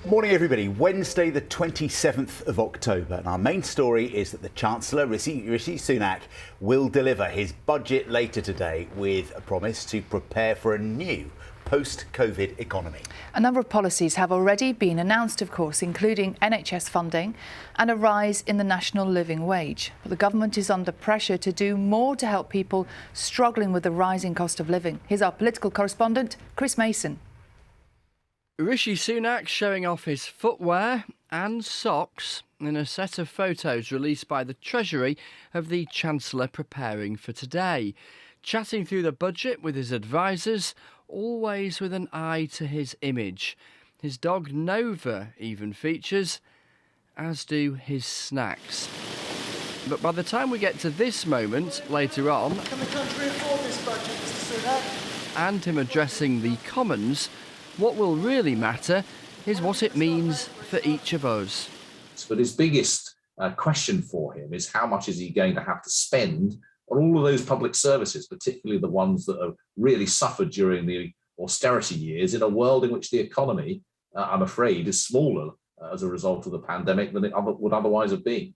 Morning everybody, Wednesday the 27th of October, and our main story is that the Chancellor, Rishi Sunak, will deliver his budget later today with a promise to prepare for a new post-COVID economy. A number of policies have already been announced, of course, including NHS funding and a rise in the national living wage. But the government is under pressure to do more to help people struggling with the rising cost of living. Here's our political correspondent, Chris Mason. Rishi Sunak showing off his footwear and socks in a set of photos released by the Treasury of the Chancellor preparing for today. Chatting through the budget with his advisers, always with an eye to his image. His dog Nova even features, as do his snacks. But by the time we get to this moment later on, can the country afford this budget, Mr. Sunak? And him addressing the Commons, what will really matter is what it means for each of us. But his biggest question for him is how much is he going to have to spend on all of those public services, particularly the ones that have really suffered during the austerity years in a world in which the economy, I'm afraid, is smaller as a result of the pandemic than it would otherwise have been.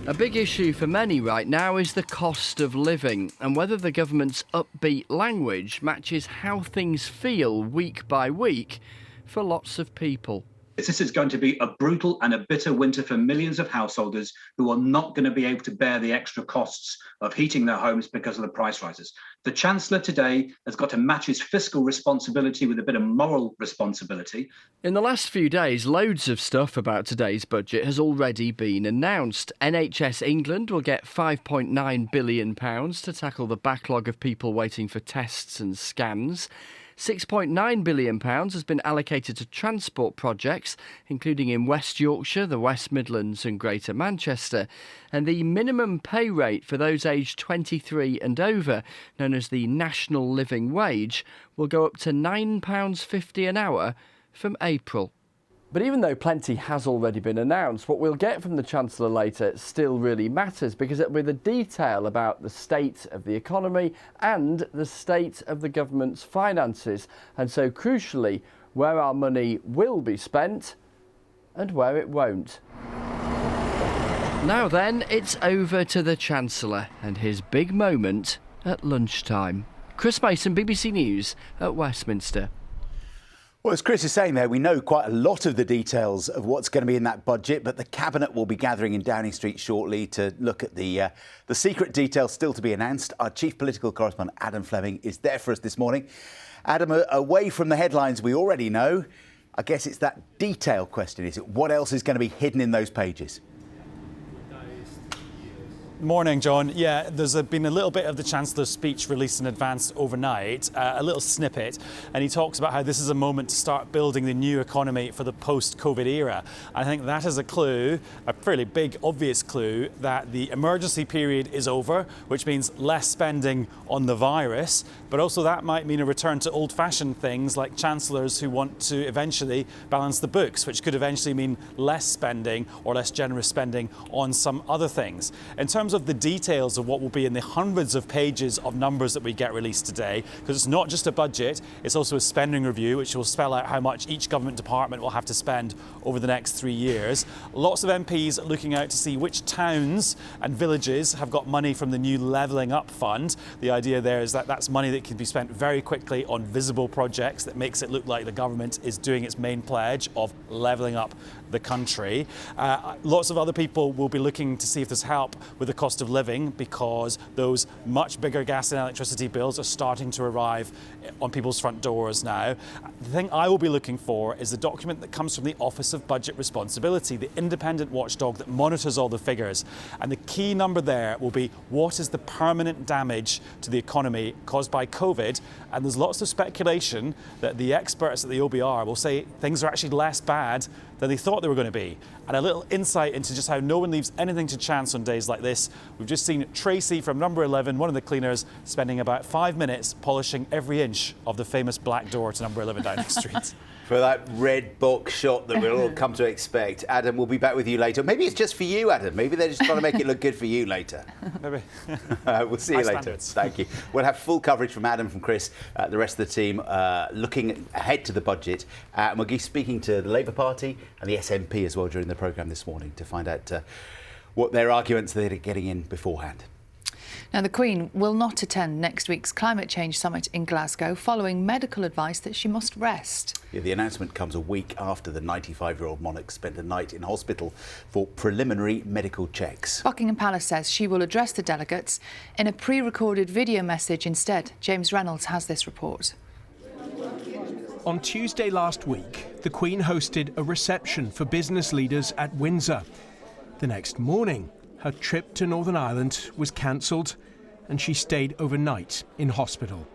A big issue for many right now is the cost of living and whether the government's upbeat language matches how things feel week by week for lots of people. This is going to be a brutal and a bitter winter for millions of householders who are not going to be able to bear the extra costs of heating their homes because of the price rises. The Chancellor today has got to match his fiscal responsibility with a bit of moral responsibility. In the last few days, loads of stuff about today's budget has already been announced. NHS England will get £5.9 billion to tackle the backlog of people waiting for tests and scans. £6.9 billion has been allocated to transport projects, including in West Yorkshire, the West Midlands and Greater Manchester. And the minimum pay rate for those aged 23 and over, known as the National Living Wage, will go up to £9.50 an hour from April. But even though plenty has already been announced, what we'll get from the Chancellor later still really matters, because it'll be the detail about the state of the economy and the state of the government's finances. And so, crucially, where our money will be spent and where it won't. Now then, it's over to the Chancellor and his big moment at lunchtime. Chris Mason, BBC News at Westminster. Well, as Chris is saying there, we know quite a lot of the details of what's going to be in that budget, but the Cabinet will be gathering in Downing Street shortly to look at the secret details still to be announced. Our chief political correspondent, Adam Fleming, is there for us this morning. Adam, away from the headlines we already know, I guess it's that detail question, is it? What else is going to be hidden in those pages? Morning, John. Yeah, there's been a little bit of the Chancellor's speech released in advance overnight, a little snippet, and he talks about how this is a moment to start building the new economy for the post-COVID era. I think that is a clue, a fairly big, obvious clue, that the emergency period is over, which means less spending on the virus, but also that might mean a return to old-fashioned things like chancellors who want to eventually balance the books, which could eventually mean less spending or less generous spending on some other things. In terms of the details of what will be in the hundreds of pages of numbers that we get released today, because it's not just a budget, it's also a spending review which will spell out how much each government department will have to spend over the next 3 years. Lots of MPs looking out to see which towns and villages have got money from the new Levelling Up Fund. The idea there is that that's money that can be spent very quickly on visible projects that makes it look like the government is doing its main pledge of levelling up the country. Lots of other people will be looking to see if there's help with the cost of living, because those much bigger gas and electricity bills are starting to arrive on people's front doors now. The thing I will be looking for is the document that comes from the Office of Budget Responsibility, the independent watchdog that monitors all the figures. And the key number there will be what is the permanent damage to the economy caused by COVID. And there's lots of speculation that the experts at the OBR will say things are actually less bad than they thought they were going to be. And a little insight into just how no one leaves anything to chance on days like this streets. We've just seen Tracy from number 11, one of the cleaners, spending about 5 minutes polishing every inch of the famous black door to number 11 Downing Street. For that red box shot that we'll all come to expect. Adam, we'll be back with you later. Maybe it's just for you, Adam. Maybe they're just trying to make it look good for you later. Maybe. We'll see you later. Standards. Thank you. We'll have full coverage from Adam, from Chris, the rest of the team, looking ahead to the budget. And we'll be speaking to the Labour Party and the SNP as well during the programme this morning to find out what their arguments they're getting in beforehand. Now, the Queen will not attend next week's climate change summit in Glasgow following medical advice that she must rest. Yeah, the announcement comes a week after the 95-year-old monarch spent a night in hospital for preliminary medical checks. Buckingham Palace says she will address the delegates in a pre-recorded video message instead. James Reynolds has this report. On Tuesday last week, the Queen hosted a reception for business leaders at Windsor. The next morning, her trip to Northern Ireland was cancelled and she stayed overnight in hospital.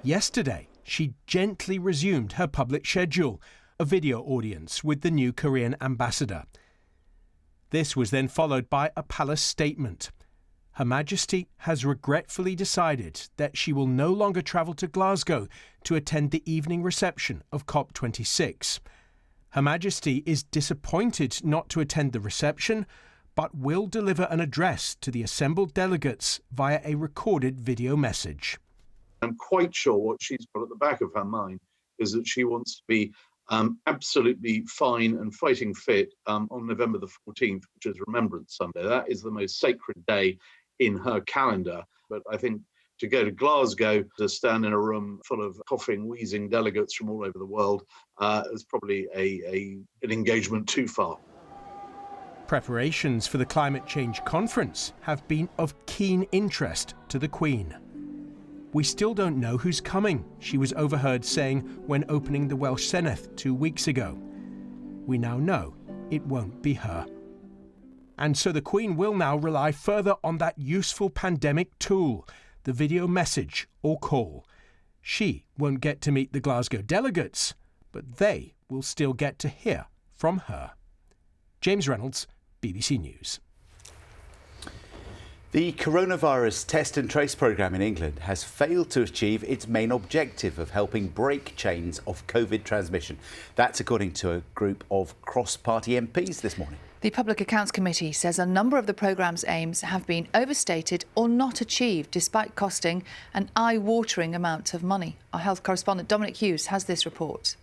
Yesterday, she gently resumed her public schedule, a video audience with the new Korean ambassador. This was then followed by a palace statement. Her Majesty has regretfully decided that she will no longer travel to Glasgow to attend the evening reception of COP26. Her Majesty is disappointed not to attend the reception, but will deliver an address to the assembled delegates via a recorded video message. I'm quite sure what she's got at the back of her mind is that she wants to be absolutely fine and fighting fit on November the 14th, which is Remembrance Sunday. That is the most sacred day in her calendar. But I think to go to Glasgow to stand in a room full of coughing, wheezing delegates from all over the world is probably an engagement too far. Preparations for the climate change conference have been of keen interest to the Queen. We still don't know who's coming, she was overheard saying when opening the Welsh Senedd 2 weeks ago. We now know it won't be her. And so the Queen will now rely further on that useful pandemic tool, the video message or call. She won't get to meet the Glasgow delegates, but they will still get to hear from her. James Reynolds, BBC News. The coronavirus test and trace programme in England has failed to achieve its main objective of helping break chains of COVID transmission. That's according to a group of cross-party MPs this morning. The Public Accounts Committee says a number of the programme's aims have been overstated or not achieved, despite costing an eye-watering amount of money. Our health correspondent Dominic Hughes has this report.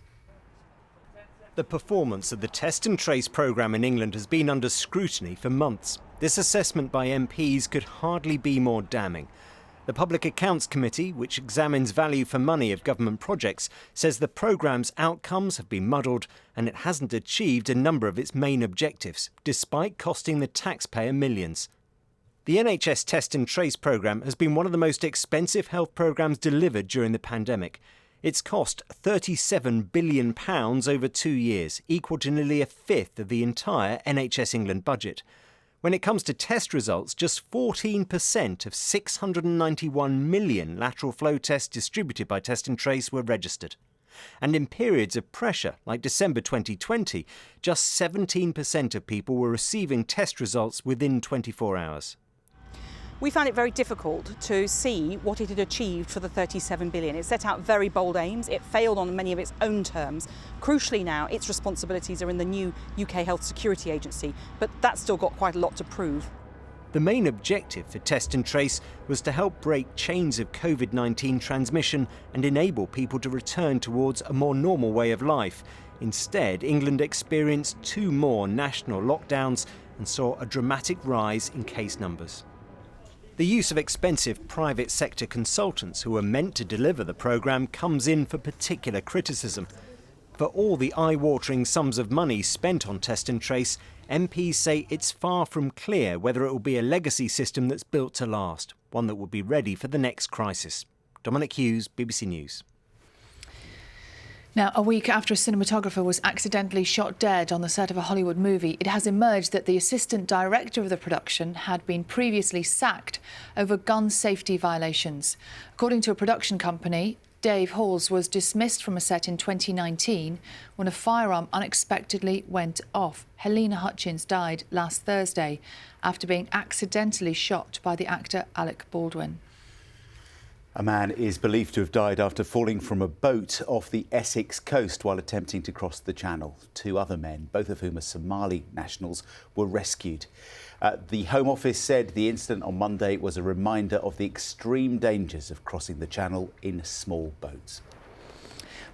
The performance of the test and trace programme in England has been under scrutiny for months. This assessment by MPs could hardly be more damning. The Public Accounts Committee, which examines value for money of government projects, says the programme's outcomes have been muddled and it hasn't achieved a number of its main objectives, despite costing the taxpayer millions. The NHS Test and Trace programme has been one of the most expensive health programmes delivered during the pandemic. It's cost £37 billion over 2 years, equal to nearly a fifth of the entire NHS England budget. When it comes to test results, just 14% of 691 million lateral flow tests distributed by Test and Trace were registered. And in periods of pressure, like December 2020, just 17% of people were receiving test results within 24 hours. We found it very difficult to see what it had achieved for the 37 billion. It set out very bold aims. It failed on many of its own terms. Crucially now, its responsibilities are in the new UK Health Security Agency, but that's still got quite a lot to prove. The main objective for Test and Trace was to help break chains of COVID-19 transmission and enable people to return towards a more normal way of life. Instead, England experienced 2 more national lockdowns and saw a dramatic rise in case numbers. The use of expensive private sector consultants who are meant to deliver the programme comes in for particular criticism. For all the eye-watering sums of money spent on Test and Trace, MPs say it's far from clear whether it will be a legacy system that's built to last, one that will be ready for the next crisis. Dominic Hughes, BBC News. Now, a week after a cinematographer was accidentally shot dead on the set of a Hollywood movie, it has emerged that the assistant director of the production had been previously sacked over gun safety violations. According to a production company, Dave Halls was dismissed from a set in 2019 when a firearm unexpectedly went off. Helena Hutchins died last Thursday after being accidentally shot by the actor Alec Baldwin. A man is believed to have died after falling from a boat off the Essex coast while attempting to cross the channel. 2 other men, both of whom are Somali nationals, were rescued. The Home Office said the incident on Monday was a reminder of the extreme dangers of crossing the channel in small boats.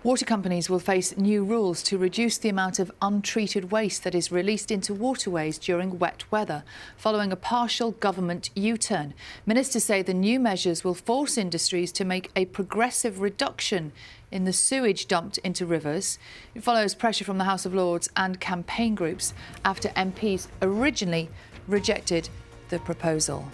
Water companies will face new rules to reduce the amount of untreated waste that is released into waterways during wet weather, following a partial government U-turn. Ministers say the new measures will force industries to make a progressive reduction in the sewage dumped into rivers. It follows pressure from the House of Lords and campaign groups after MPs originally rejected the proposal.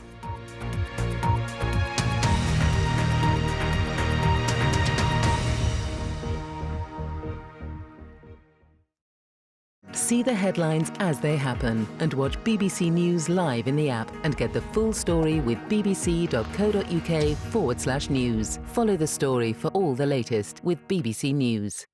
See the headlines as they happen and watch BBC News live in the app and get the full story with bbc.co.uk/news. Follow the story for all the latest with BBC News.